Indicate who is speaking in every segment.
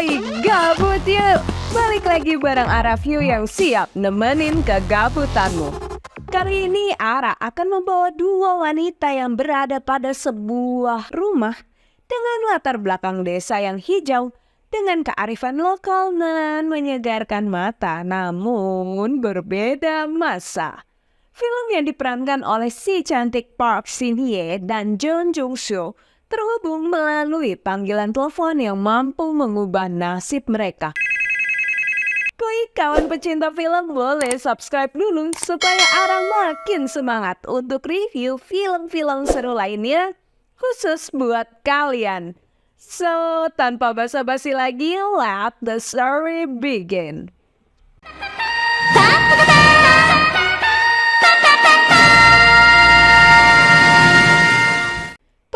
Speaker 1: Woi, gabut yuk! Balik lagi bareng Ara View yang siap nemenin kegabutanmu. Kali ini Ara akan membawa dua wanita yang berada pada sebuah rumah dengan latar belakang desa yang hijau, dengan kearifan lokal dan menyegarkan mata, namun berbeda masa. Film yang diperankan oleh si cantik Park Shin-hye dan Jeon Jung-soo terhubung melalui panggilan telepon yang mampu mengubah nasib mereka. Klik kawan pecinta film boleh subscribe dulu supaya Ara makin semangat untuk review film-film seru lainnya khusus buat kalian. So, tanpa basa-basi lagi, let the story begin.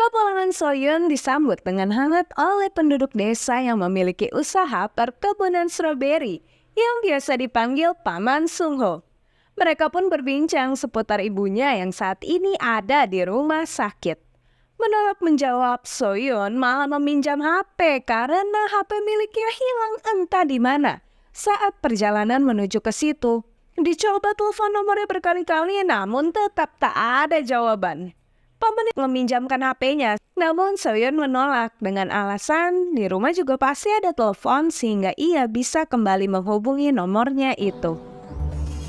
Speaker 1: Kepulangan Soyeon disambut dengan hangat oleh penduduk desa yang memiliki usaha perkebunan stroberi yang biasa dipanggil Paman Sungho. Mereka pun berbincang seputar ibunya yang saat ini ada di rumah sakit. Menolak menjawab, Soyeon malah meminjam HP karena HP miliknya hilang entah di mana saat perjalanan menuju ke situ. Dicoba telepon nomornya berkali-kali namun tetap tak ada jawaban. Paman meminjamkan HP-nya, namun Soyeon menolak dengan alasan di rumah juga pasti ada telepon sehingga ia bisa kembali menghubungi nomornya itu.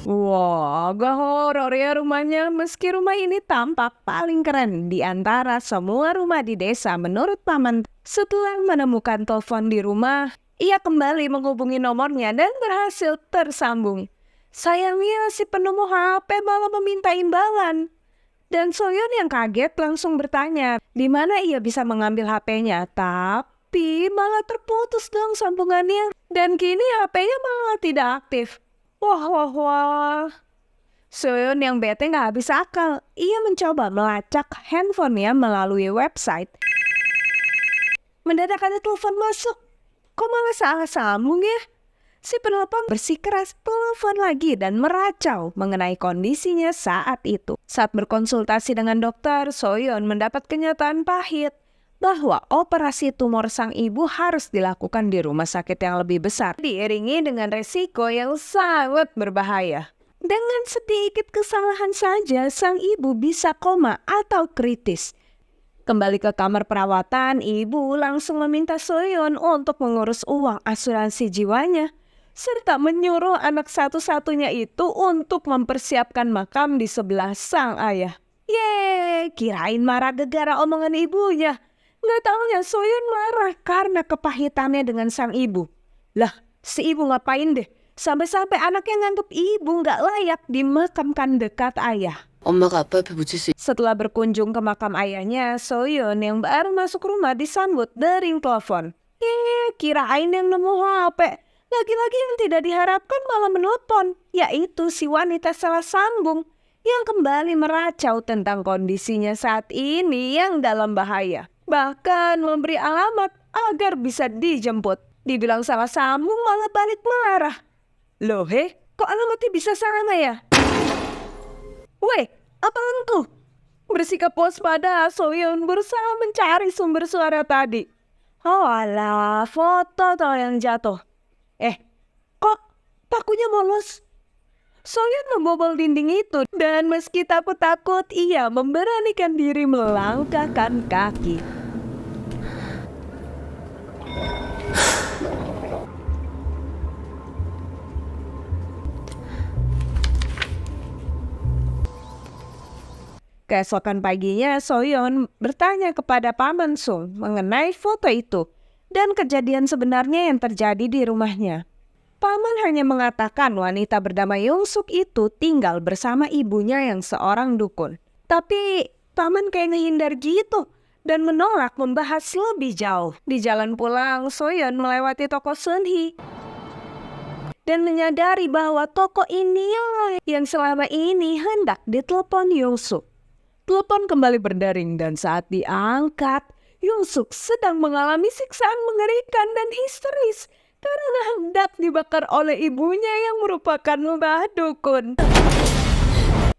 Speaker 1: Wah, agak horor ya rumahnya. Meski rumah ini tampak paling keren di antara semua rumah di desa menurut Paman. Setelah menemukan telepon di rumah, ia kembali menghubungi nomornya dan berhasil tersambung. Sayangnya si penemu HP malah meminta imbalan. Dan Soyeon yang kaget langsung bertanya di mana ia bisa mengambil HP-nya. Tapi malah terputus dong sambungannya. Dan kini HP-nya malah tidak aktif. Wah. Soyeon yang bete gak habis akal. Ia mencoba melacak handphonenya melalui website. Mendadak ada telepon masuk. Kok malah salah sambung ya? Si penelpon bersikeras telepon lagi dan meracau mengenai kondisinya saat itu. Saat berkonsultasi dengan dokter, Soyeon mendapat kenyataan pahit bahwa operasi tumor sang ibu harus dilakukan di rumah sakit yang lebih besar, diiringi dengan resiko yang sangat berbahaya. Dengan sedikit kesalahan saja, sang ibu bisa koma atau kritis. Kembali ke kamar perawatan, ibu langsung meminta Soyeon untuk mengurus uang asuransi jiwanya, serta menyuruh anak satu-satunya itu untuk mempersiapkan makam di sebelah sang ayah. Yeay, kirain marah gara-gara omongan ibunya. Nggak taunya Soyeon marah karena kepahitannya dengan sang ibu. Lah, si ibu ngapain deh? Sampai-sampai anaknya nganggep ibu nggak layak dimakamkan dekat ayah.
Speaker 2: 엄마가 아빠 옆에 묻힐 수
Speaker 1: Setelah berkunjung ke makam ayahnya, Soyeon yang baru masuk rumah disambut dering telepon. Kirain yang nemu HP. Lagi-lagi yang tidak diharapkan malah menelpon, yaitu si wanita salah sambung yang kembali meracau tentang kondisinya saat ini yang dalam bahaya. Bahkan memberi alamat agar bisa dijemput. Dibilang salah sambung malah balik marah. Loh kok alamatnya bisa sama ya? Weh, apaan tuh? Bersikap waspada, Soyeon berusaha mencari sumber suara tadi. Oh alah, foto toh yang jatuh. Kok pakunya mulus? Soyeon membobol dinding itu dan meski takut-takut ia memberanikan diri melangkahkan kaki. Keesokan paginya Soyeon bertanya kepada Paman Sung mengenai foto itu dan kejadian sebenarnya yang terjadi di rumahnya. Paman hanya mengatakan wanita bernama Yongsuk itu tinggal bersama ibunya yang seorang dukun. Tapi Paman kayak ngehindar gitu dan menolak membahas lebih jauh. Di jalan pulang, Soyeon melewati toko Sunhee dan menyadari bahwa toko inilah yang selama ini hendak ditelepon Yongsuk. Telepon kembali berdering dan saat diangkat, Yongsuk sedang mengalami siksaan mengerikan dan histeris karena hendak dibakar oleh ibunya yang merupakan mbah dukun.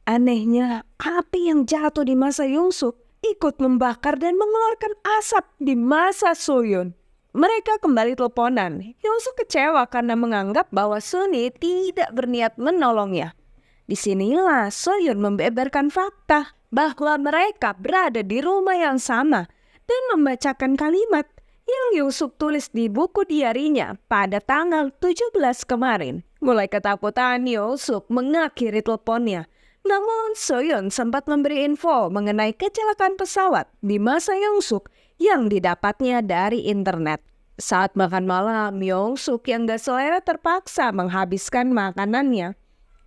Speaker 1: Anehnya, api yang jatuh di masa Yongsuk ikut membakar dan mengeluarkan asap di masa Soyeon. mereka kembali teleponan. Yongsuk kecewa karena menganggap bahwa Sunhee tidak berniat menolongnya. Disinilah Soyeon membeberkan fakta bahwa mereka berada di rumah yang sama dan membacakan kalimat yang Yongsuk tulis di buku diarinya pada tanggal 17 kemarin. Mulai ketakutan, Yongsuk mengakhiri teleponnya. Namun Soyeon sempat memberi info mengenai kecelakaan pesawat di masa Yongsuk yang didapatnya dari internet. Saat makan malam, Yongsuk yang gak selera terpaksa menghabiskan makanannya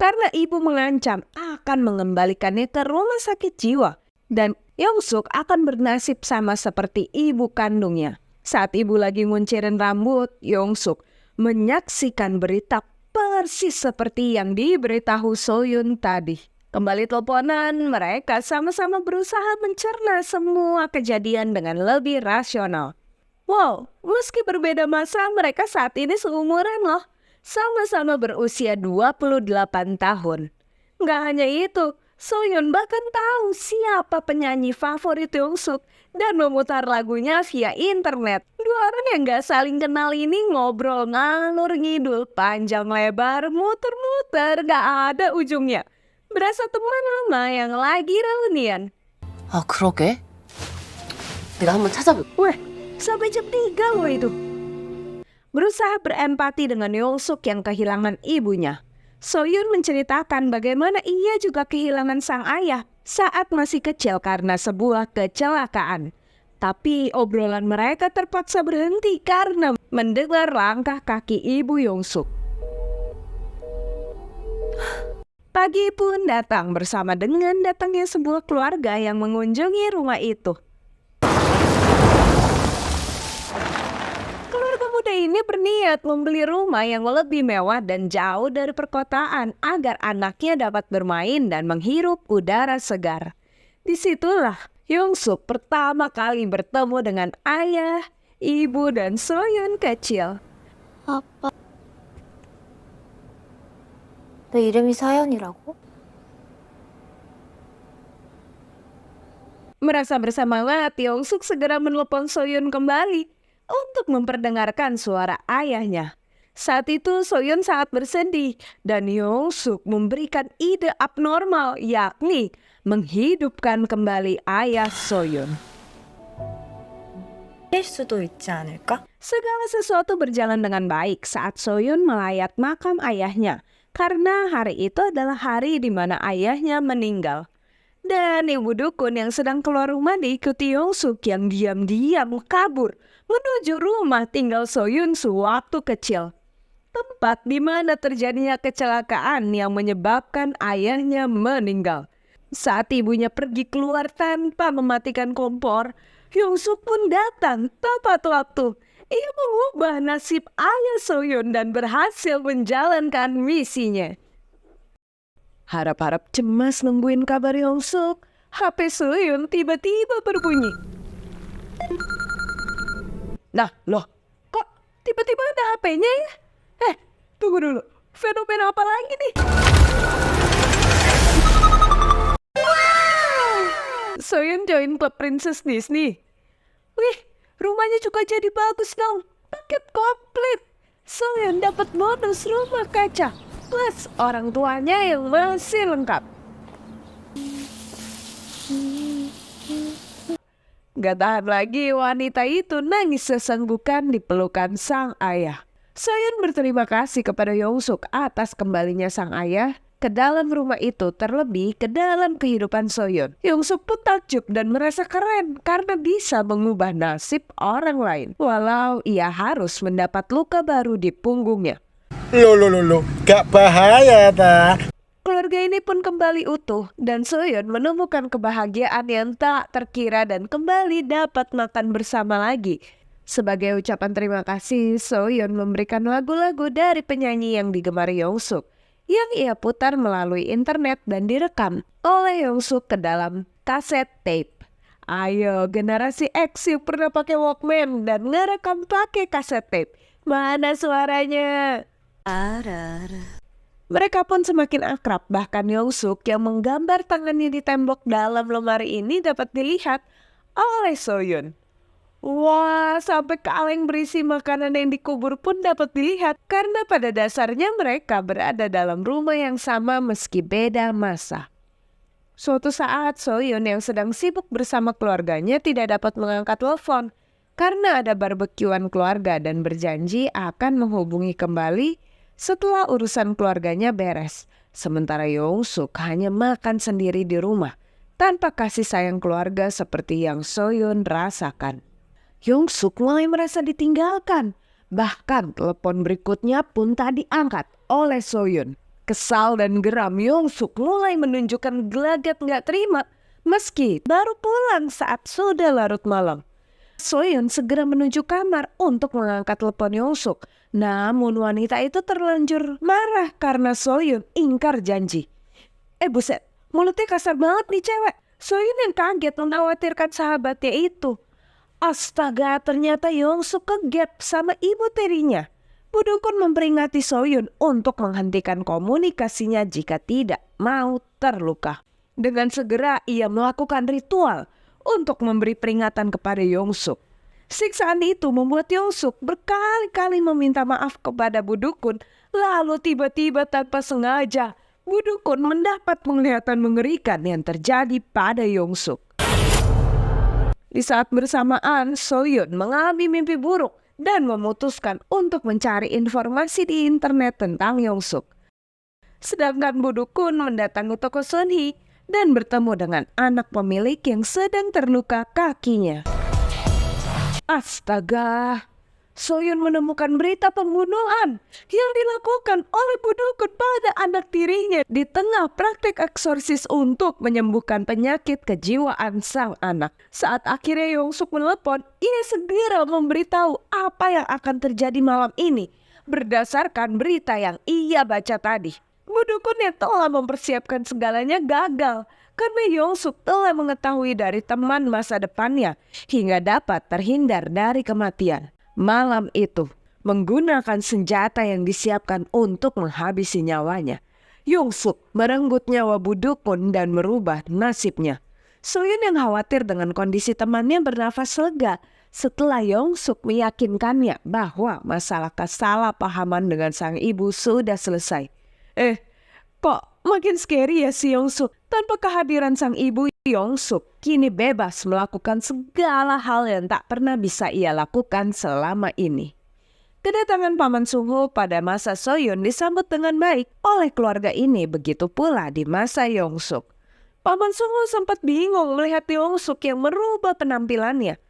Speaker 1: karena ibu mengancam akan mengembalikannya ke rumah sakit jiwa dan Yongsuk akan bernasib sama seperti ibu kandungnya. Saat ibu lagi nguncirin rambut, Yongsuk menyaksikan berita persis seperti yang diberitahu Soyeon tadi. Kembali teleponan, mereka sama-sama berusaha mencerna semua kejadian dengan lebih rasional. Wow, meski berbeda masa, mereka saat ini seumuran loh. Sama-sama berusia 28 tahun. Nggak hanya itu, Soyeon bahkan tahu siapa penyanyi favorit Yongsuk dan memutar lagunya via internet. Dua orang yang nggak saling kenal ini ngobrol ngalur ngidul panjang lebar, muter-muter, nggak ada ujungnya. Berasa teman lama yang lagi reunian.
Speaker 2: 아, 그러게. 내가 한번 찾아볼게.
Speaker 1: Weh, sampai jam 3 loh itu. Berusaha berempati dengan Yongsuk yang kehilangan ibunya, Soyeon menceritakan bagaimana ia juga kehilangan sang ayah saat masih kecil karena sebuah kecelakaan. Tapi obrolan mereka terpaksa berhenti karena mendengar langkah kaki ibu Yongsuk. Pagi pun datang bersama dengan datangnya sebuah keluarga yang mengunjungi rumah itu. Keluarga muda ini berniat membeli rumah yang lebih mewah dan jauh dari perkotaan agar anaknya dapat bermain dan menghirup udara segar. Disitulah Yongsuk pertama kali bertemu dengan ayah, ibu, dan Soyeon kecil.
Speaker 2: 아빠. 내 이름이 사연이라고?
Speaker 1: Merasa bersemangat, Yongsuk segera menelepon Soyeon kembali untuk memperdengarkan suara ayahnya. Saat itu Soyeon sangat bersedih dan Yongsuk memberikan ide abnormal, yakni menghidupkan kembali ayah Soyeon.
Speaker 3: 일 수도 있지 않을까?
Speaker 1: Segala sesuatu berjalan dengan baik saat Soyeon melayat makam ayahnya, karena hari itu adalah hari di mana ayahnya meninggal. Dan ibu dukun yang sedang keluar rumah diikuti Yongsuk yang diam-diam kabur menuju rumah tinggal Soyeon sewaktu kecil. Tempat di mana terjadinya kecelakaan yang menyebabkan ayahnya meninggal. Saat ibunya pergi keluar tanpa mematikan kompor, Yongsuk pun datang tepat waktu. Ia mengubah nasib ayah Soyeon dan berhasil menjalankan misinya. Harap-harap cemas nungguin kabar Yongsuk, HP Soyeon tiba-tiba berbunyi. Nah, loh, kok tiba-tiba ada HP-nya ya? Tunggu dulu, fenomena apa lagi nih? Soyeon join klub Princess Disney. Wih, rumahnya juga jadi bagus dong. Paket komplit. Soyeon dapat bonus rumah kaca. Plus orang tuanya yang masih lengkap. Gak tahan lagi wanita itu nangis sesenggukan di pelukan sang ayah. Soyeon berterima kasih kepada Yongsuk atas kembalinya sang ayah ke dalam rumah itu, terlebih ke dalam kehidupan Soyeon. Yongsuk pun takjub dan merasa keren karena bisa mengubah nasib orang lain, walau ia harus mendapat luka baru di punggungnya.
Speaker 4: Loh, gak bahaya ta?
Speaker 1: Keluarga ini pun kembali utuh dan Soyeon menemukan kebahagiaan yang tak terkira dan kembali dapat makan bersama lagi. Sebagai ucapan terima kasih, Soyeon memberikan lagu-lagu dari penyanyi yang digemari Yongsuk yang ia putar melalui internet dan direkam oleh Yongsuk ke dalam kaset tape. Ayo, generasi X yang pernah pakai Walkman dan ngerekam pakai kaset tape. Mana suaranya? Mereka pun semakin akrab, bahkan Yongsuk yang menggambar tangannya di tembok dalam lemari ini dapat dilihat oleh Soyeon. Wah, sampai kaleng berisi makanan yang dikubur pun dapat dilihat karena pada dasarnya mereka berada dalam rumah yang sama meski beda masa. Suatu saat Soyun yang sedang sibuk bersama keluarganya tidak dapat mengangkat telepon karena ada barbekyuan keluarga dan berjanji akan menghubungi kembali setelah urusan keluarganya beres. Sementara Yongsuk hanya makan sendiri di rumah tanpa kasih sayang keluarga seperti yang Soyun rasakan. Yongsuk mulai merasa ditinggalkan. Bahkan telepon berikutnya pun tak diangkat oleh Soyun. Kesal dan geram, Yongsuk mulai menunjukkan gelagat gak terima meski baru pulang saat sudah larut malam. Soyun segera menuju kamar untuk mengangkat telepon Yongsuk. Namun wanita itu terlanjur marah karena Soyun ingkar janji. Buset, mulutnya kasar banget nih cewek. Soyun yang kaget mengkhawatirkan sahabatnya itu. Astaga, ternyata Yongsuk kegap sama ibu tirinya. Bu Dukun memperingati Soyun untuk menghentikan komunikasinya jika tidak mau terluka. Dengan segera ia melakukan ritual untuk memberi peringatan kepada Yongsuk. Siksaan itu membuat Yongsuk berkali-kali meminta maaf kepada Bu Dukun. Lalu tiba-tiba tanpa sengaja, Bu Dukun mendapat penglihatan mengerikan yang terjadi pada Yongsuk. Di saat bersamaan, Soyun mengalami mimpi buruk dan memutuskan untuk mencari informasi di internet tentang Yongsuk. Sedangkan Bu Dukun mendatangi toko Sunhee dan bertemu dengan anak pemilik yang sedang terluka kakinya. Astaga! Soyun menemukan berita pembunuhan yang dilakukan oleh Bu Dukun pada anak tirinya di tengah praktek eksorsis untuk menyembuhkan penyakit kejiwaan sang anak. Saat akhirnya Yongsuk menelepon, ia segera memberitahu apa yang akan terjadi malam ini berdasarkan berita yang ia baca tadi. Bu Dukun yang telah mempersiapkan segalanya gagal karena Yongsuk telah mengetahui dari teman masa depannya hingga dapat terhindar dari kematian. Malam itu, menggunakan senjata yang disiapkan untuk menghabisi nyawanya, Yongsuk merenggut nyawa Bu Dukun dan merubah nasibnya. Soyun yang khawatir dengan kondisi temannya bernafas lega setelah Yongsuk meyakinkannya bahwa masalah kesalahpahaman dengan sang ibu sudah selesai. Kok makin scary ya si Yongsuk? Tanpa kehadiran sang ibu, Yongsuk kini bebas melakukan segala hal yang tak pernah bisa ia lakukan selama ini. Kedatangan Paman Sungho pada masa Soyun disambut dengan baik oleh keluarga ini, begitu pula di masa Yongsuk. Paman Sungho sempat bingung melihat Yongsuk yang merubah penampilannya.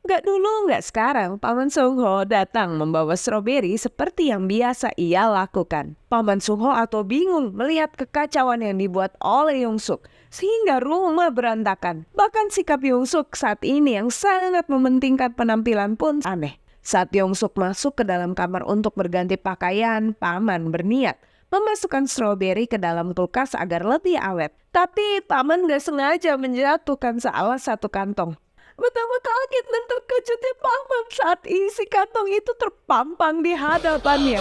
Speaker 1: Gak dulu, gak sekarang, Paman Sungho datang membawa stroberi seperti yang biasa ia lakukan. Paman Sungho atau bingung melihat kekacauan yang dibuat oleh Yongsuk, sehingga rumah berantakan. Bahkan sikap Yongsuk saat ini yang sangat mementingkan penampilan pun aneh. Saat Yongsuk masuk ke dalam kamar untuk berganti pakaian, Paman berniat memasukkan stroberi ke dalam kulkas agar lebih awet. Tapi Paman gak sengaja menjatuhkan salah satu kantong. Betapa kaget dan terkejutnya Paman saat isi kantong itu terpampang di hadapannya.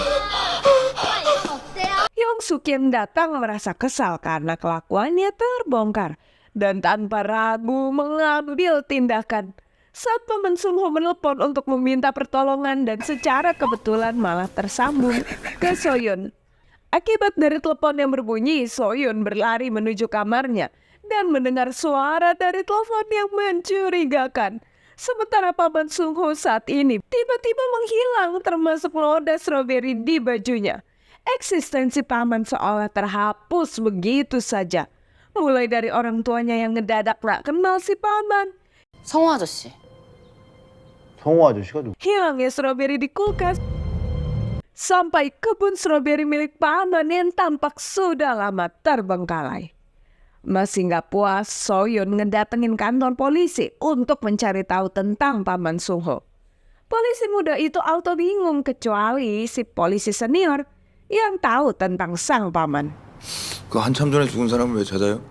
Speaker 1: Yongsuk yang datang merasa kesal karena kelakuannya terbongkar dan tanpa ragu mengambil tindakan. Saat Paman Sungho menelpon untuk meminta pertolongan dan secara kebetulan malah tersambung ke Soyun. Akibat dari telepon yang berbunyi, Soyun berlari menuju kamarnya dan mendengar suara dari telepon yang mencurigakan. Sementara Paman Sungho saat ini tiba-tiba menghilang termasuk noda stroberi di bajunya. Eksistensi Paman seolah terhapus begitu saja. Mulai dari orang tuanya yang ngedadak gak kenal si Paman,
Speaker 2: 성호 아저씨.
Speaker 4: 성호 아저씨가 누구?
Speaker 1: hilangnya stroberi di kulkas, sampai kebun stroberi milik Paman yang tampak sudah lama terbengkalai. Masih gak puas, Soyun ngedatengin kantor polisi untuk mencari tahu tentang Paman Sungho. Polisi muda itu auto bingung kecuali si polisi senior yang tahu tentang sang paman.
Speaker 5: 그 한참 전에 죽은 사람을 왜 찾아요?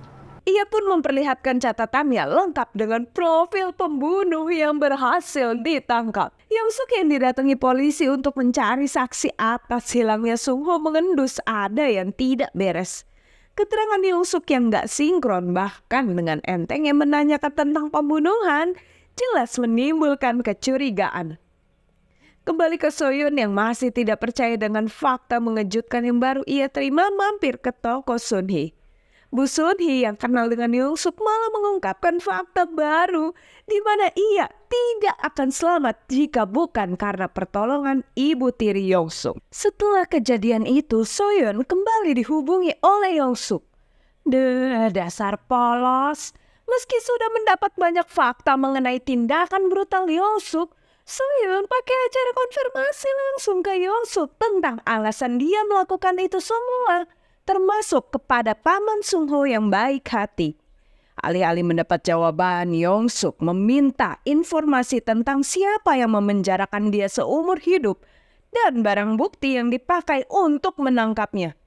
Speaker 1: Ia pun memperlihatkan catatannya lengkap dengan profil pembunuh yang berhasil ditangkap. Yongsuk yang didatangi polisi untuk mencari saksi atas hilangnya Sungho mengendus ada yang tidak beres. Keterangan Yongsuk yang gak sinkron bahkan dengan enteng yang menanyakan tentang pembunuhan jelas menimbulkan kecurigaan. Kembali ke Soyun yang masih tidak percaya dengan fakta mengejutkan yang baru ia terima, mampir ke toko Sunhee. Bu Sunhee yang kenal dengan Yongsuk malah mengungkapkan fakta baru di mana ia tidak akan selamat jika bukan karena pertolongan ibu tiri Yongsuk. Setelah kejadian itu, Soyun kembali dihubungi oleh Yongsuk. Dasar polos. Meski sudah mendapat banyak fakta mengenai tindakan brutal Yongsuk, Soyun pakai acara konfirmasi langsung ke Yongsuk tentang alasan dia melakukan itu semua, termasuk kepada Paman Sungho yang baik hati. Alih-alih mendapat jawaban, Yongsuk meminta informasi tentang siapa yang memenjarakan dia seumur hidup dan barang bukti yang dipakai untuk menangkapnya.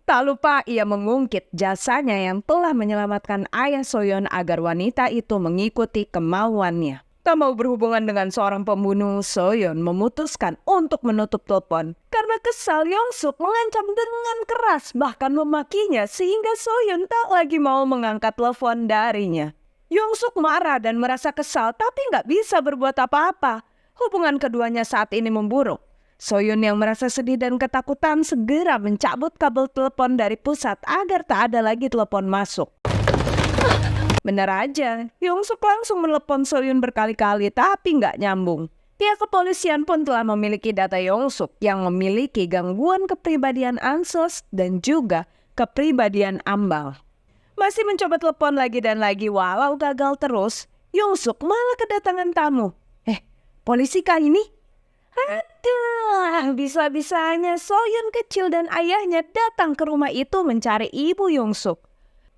Speaker 1: Tak lupa ia mengungkit jasanya yang telah menyelamatkan ayah Soyun agar wanita itu mengikuti kemauannya. Tak mau berhubungan dengan seorang pembunuh, Soyun memutuskan untuk menutup telepon. Karena kesal, Yongsuk mengancam dengan keras bahkan memakinya sehingga Soyun tak lagi mau mengangkat telepon darinya. Yongsuk marah dan merasa kesal tapi nggak bisa berbuat apa-apa. Hubungan keduanya saat ini memburuk. Soyun yang merasa sedih dan ketakutan segera mencabut kabel telepon dari pusat agar tak ada lagi telepon masuk. Benar aja, Yongsuk langsung menelepon Soyun berkali-kali tapi nggak nyambung. Pihak kepolisian pun telah memiliki data Yongsuk yang memiliki gangguan kepribadian ansos dan juga kepribadian ambal. Masih mencoba telepon lagi dan lagi walau gagal terus, Yongsuk malah kedatangan tamu. Polisi kah ini? Aduh, bisa-bisanya Soyun kecil dan ayahnya datang ke rumah itu mencari ibu Yongsuk.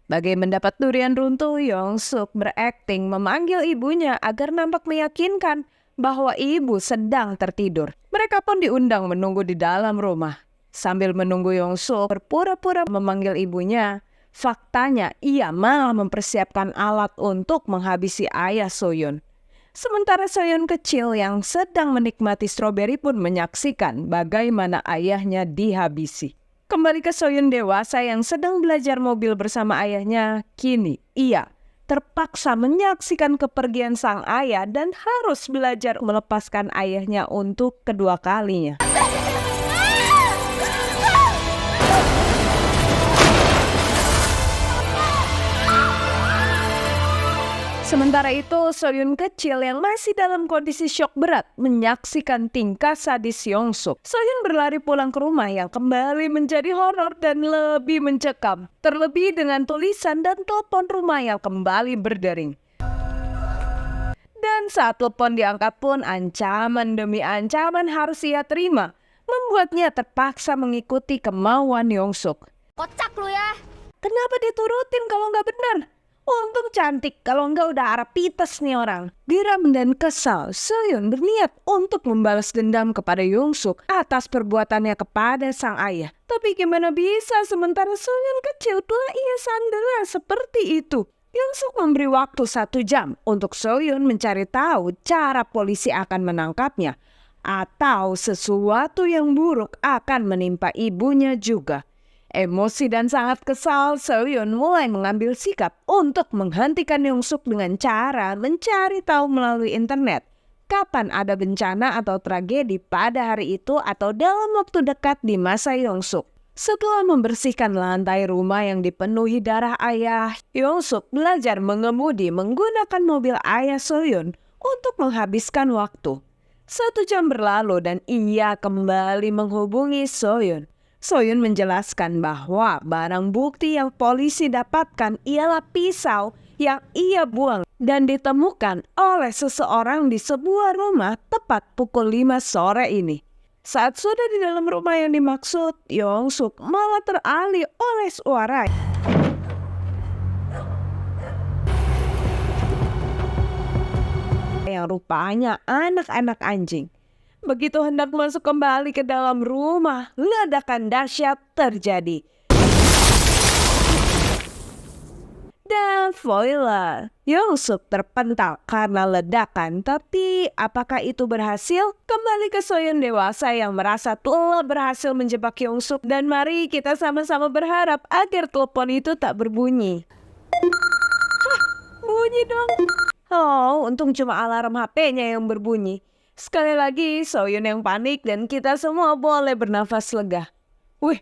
Speaker 1: Bagai mendapat durian runtuh, Yongsuk berakting memanggil ibunya agar nampak meyakinkan bahwa ibu sedang tertidur. Mereka pun diundang menunggu di dalam rumah. Sambil menunggu Yongsuk berpura-pura memanggil ibunya, faktanya ia malah mempersiapkan alat untuk menghabisi ayah Soyun. Sementara Soyun kecil yang sedang menikmati stroberi pun menyaksikan bagaimana ayahnya dihabisi. Kembali ke Soyun dewasa yang sedang belajar mobil bersama ayahnya, kini ia terpaksa menyaksikan kepergian sang ayah dan harus belajar melepaskan ayahnya untuk kedua kalinya. Sementara itu, Soyun kecil yang masih dalam kondisi syok berat menyaksikan tingkah sadis Yongsuk. Soyun berlari pulang ke rumah yang kembali menjadi horor dan lebih mencekam. Terlebih dengan tulisan dan telepon rumah yang kembali berdering. Dan saat telepon diangkat pun ancaman demi ancaman harus ia terima, membuatnya terpaksa mengikuti kemauan Yongsuk.
Speaker 6: Kocak lu ya.
Speaker 1: Kenapa diturutin kalau nggak benar? Untung cantik, kalau enggak udah arah pites nih orang. Geram dan kesal, Soyun berniat untuk membalas dendam kepada Yongsuk atas perbuatannya kepada sang ayah. Tapi gimana bisa sementara Soyun kecil pula ia sandera seperti itu. Yongsuk memberi waktu 1 jam untuk Soyun mencari tahu cara polisi akan menangkapnya. Atau sesuatu yang buruk akan menimpa ibunya juga. Emosi dan sangat kesal, Soyun mulai mengambil sikap untuk menghentikan Yongsuk dengan cara mencari tahu melalui internet kapan ada bencana atau tragedi pada hari itu atau dalam waktu dekat di masa Yongsuk. Setelah membersihkan lantai rumah yang dipenuhi darah ayah, Yongsuk belajar mengemudi menggunakan mobil ayah Soyun untuk menghabiskan waktu. 1 jam berlalu dan ia kembali menghubungi Soyun. Soyun menjelaskan bahwa barang bukti yang polisi dapatkan ialah pisau yang ia buang dan ditemukan oleh seseorang di sebuah rumah tepat pukul 5 sore ini. Saat sudah di dalam rumah yang dimaksud, Yongsuk malah teralih oleh suara yang rupanya anak-anak anjing. Begitu hendak masuk kembali ke dalam rumah, ledakan dahsyat terjadi. Dan spoiler, Yongsuk terpental karena ledakan. Tapi apakah itu berhasil? Kembali ke Soyun dewasa yang merasa telah berhasil menjebak Yongsuk. Dan mari kita sama-sama berharap agar telepon itu tak berbunyi. Hah, bunyi dong. Oh, untung cuma alarm HP-nya yang berbunyi. Sekali lagi, Soyun yang panik dan kita semua boleh bernafas lega. Wih,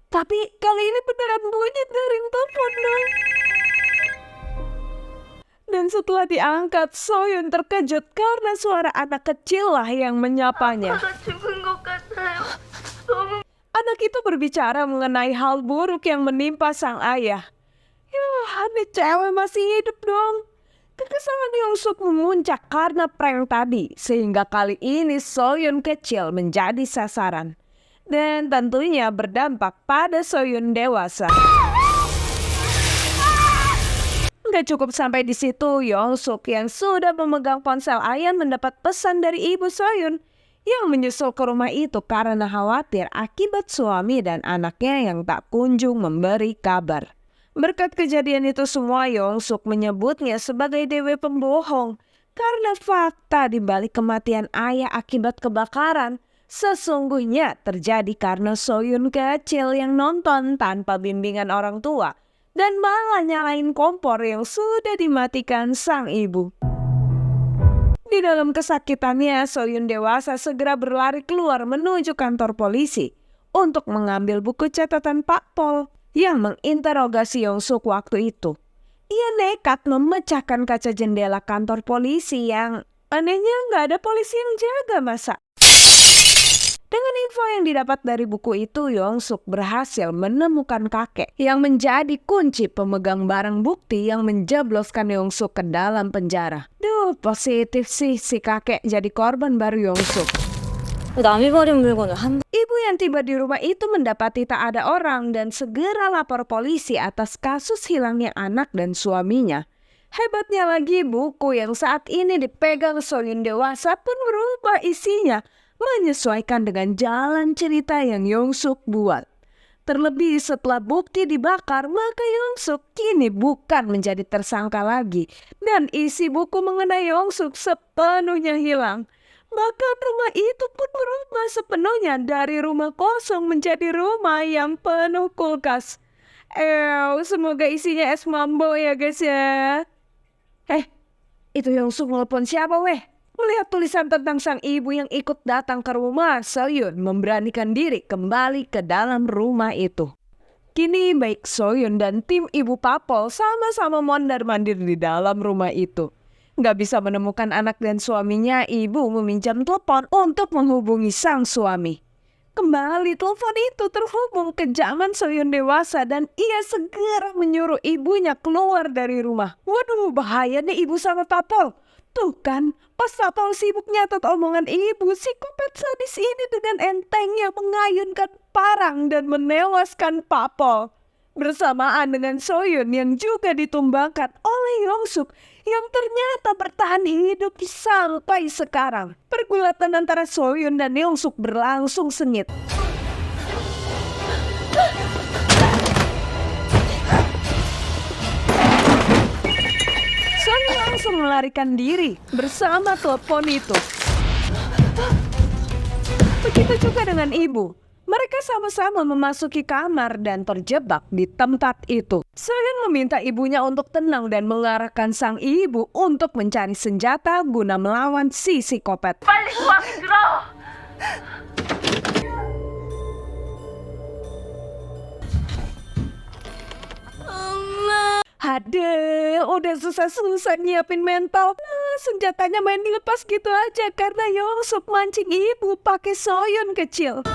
Speaker 1: tapi kali ini beneran bunyi dari telepon dong. Dan setelah diangkat, Soyun terkejut karena suara anak kecil lah yang menyapanya. Anak itu berbicara mengenai hal buruk yang menimpa sang ayah. Ini cewek masih hidup dong. Kekesalan Yongsuk memuncak karena prank tadi, sehingga kali ini Soyun kecil menjadi sasaran. Dan tentunya berdampak pada Soyun dewasa. Nggak cukup sampai di situ, Yongsuk yang sudah memegang ponsel ayah mendapat pesan dari ibu Soyun yang menyusul ke rumah itu karena khawatir akibat suami dan anaknya yang tak kunjung memberi kabar. Berkat kejadian itu semua, Yongsuk menyebutnya sebagai dewa pembohong karena fakta di balik kematian ayah akibat kebakaran sesungguhnya terjadi karena Soyun kecil yang nonton tanpa bimbingan orang tua dan malah nyalain kompor yang sudah dimatikan sang ibu. Di dalam kesakitannya, Soyun dewasa segera berlari keluar menuju kantor polisi untuk mengambil buku catatan Pak Pol yang menginterogasi Yongsuk waktu itu. Ia nekat memecahkan kaca jendela kantor polisi yang anehnya nggak ada polisi yang jaga masa. Dengan info yang didapat dari buku itu, Yongsuk berhasil menemukan kakek yang menjadi kunci pemegang barang bukti yang menjebloskan Yongsuk ke dalam penjara. Duh, positif sih si kakek jadi korban baru Yongsuk.
Speaker 3: 남이 버린 물건을 한
Speaker 1: Ibu yang tiba di rumah itu mendapati tak ada orang dan segera lapor polisi atas kasus hilangnya anak dan suaminya. Hebatnya lagi, buku yang saat ini dipegang Soyun dewasa pun berubah isinya, menyesuaikan dengan jalan cerita yang Yongsuk buat. Terlebih setelah bukti dibakar, maka Yongsuk kini bukan menjadi tersangka lagi. Dan isi buku mengenai Yongsuk sepenuhnya hilang. Bahkan rumah itu pun berubah sepenuhnya dari rumah kosong menjadi rumah yang penuh kulkas. Semoga isinya es mambo ya guys ya. Itu Yongsuk nelpon siapa weh? Melihat tulisan tentang sang ibu yang ikut datang ke rumah, Soyun memberanikan diri kembali ke dalam rumah itu. Kini baik Soyun dan tim ibu Papol sama-sama mondar-mandir di dalam rumah itu. Nggak bisa menemukan anak dan suaminya, ibu meminjam telepon untuk menghubungi sang suami. Kembali telepon itu terhubung ke zaman Soyun dewasa dan ia segera menyuruh ibunya keluar dari rumah. Waduh, bahaya nih ibu sama Papol. Tuh kan, pas Papol sibuk nyatet omongan ibu, si kopet sadis ini dengan entengnya mengayunkan parang dan menewaskan Papol. Bersamaan dengan Soyun yang juga ditumbangkan oleh Yongsuk yang ternyata bertahan hidup sampai sekarang. Pergulatan antara Soyun dan Yongsuk berlangsung sengit. Soyun langsung melarikan diri bersama telepon itu. Begitu juga dengan ibu. Mereka sama-sama memasuki kamar dan terjebak di tempat itu. Soyun meminta ibunya untuk tenang dan mengarahkan sang ibu untuk mencari senjata guna melawan si psikopat. Aduh, udah susah-susah nyiapin mental. Senjatanya main dilepas gitu aja karena Yongsuk mancing ibu pakai Soyun kecil.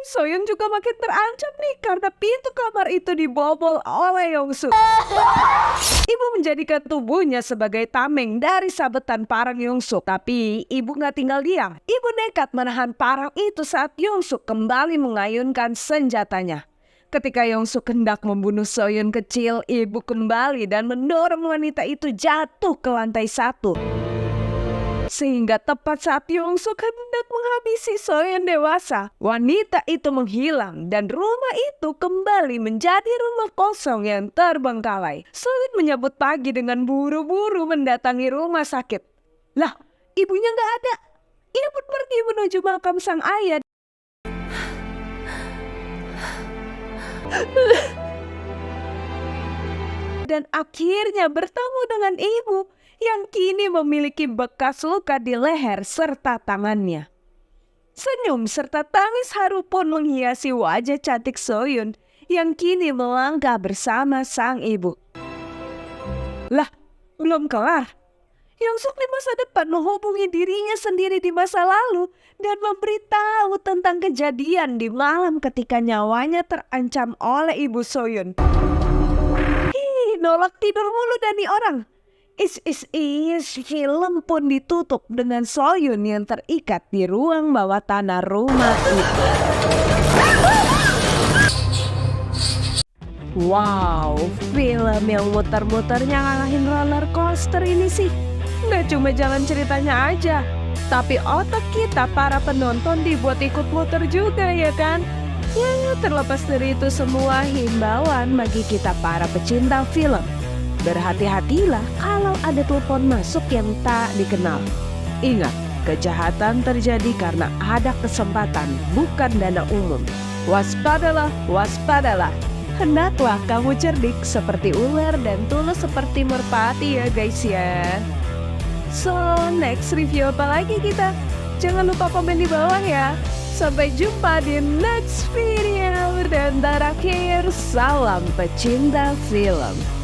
Speaker 1: Soyun juga makin terancam nih karena pintu kamar itu dibobol oleh Yongsuk. Ibu menjadikan tubuhnya sebagai tameng dari sabetan parang Yongsuk. Tapi ibu gak tinggal diam. Ibu nekat menahan parang itu saat Yongsuk kembali mengayunkan senjatanya. Ketika Yongsuk hendak membunuh Soyun kecil, ibu kembali dan mendorong wanita itu jatuh ke lantai 1. Sehingga tepat saat Yongsuk hendak menghabisi Soyun dewasa, wanita itu menghilang dan rumah itu kembali menjadi rumah kosong yang terbengkalai. Soyun menyambut pagi dengan buru-buru mendatangi rumah sakit. Lah, ibunya nggak ada. Ia pun pergi menuju makam sang ayah. dan akhirnya bertemu dengan ibu yang kini memiliki bekas luka di leher serta tangannya. Senyum serta tangis haru pun menghiasi wajah cantik Soyun yang kini melangkah bersama sang ibu. Lah, belum kelar. Yongsuk di masa depan menghubungi dirinya sendiri di masa lalu dan memberitahu tentang kejadian di malam ketika nyawanya terancam oleh ibu Soyun. Nolak tidur mulu Dani orang. Film pun ditutup dengan Soyun yang terikat di ruang bawah tanah rumah itu. Wow, film yang muter-muternya ngalahin roller coaster ini sih. Nggak cuma jalan ceritanya aja, tapi otak kita para penonton dibuat ikut muter juga ya kan? Ya, terlepas dari itu semua, himbauan bagi kita para pecinta film. Berhati-hatilah kalau ada telepon masuk yang tak dikenal. Ingat, kejahatan terjadi karena ada kesempatan, bukan dana umum. Waspadalah, waspadalah. Hendaklah kamu cerdik seperti ular dan tulus seperti merpati ya guys ya. So, next review apa lagi kita? Jangan lupa komen di bawah ya. Sampai jumpa di next video. Dan terakhir, salam pecinta film.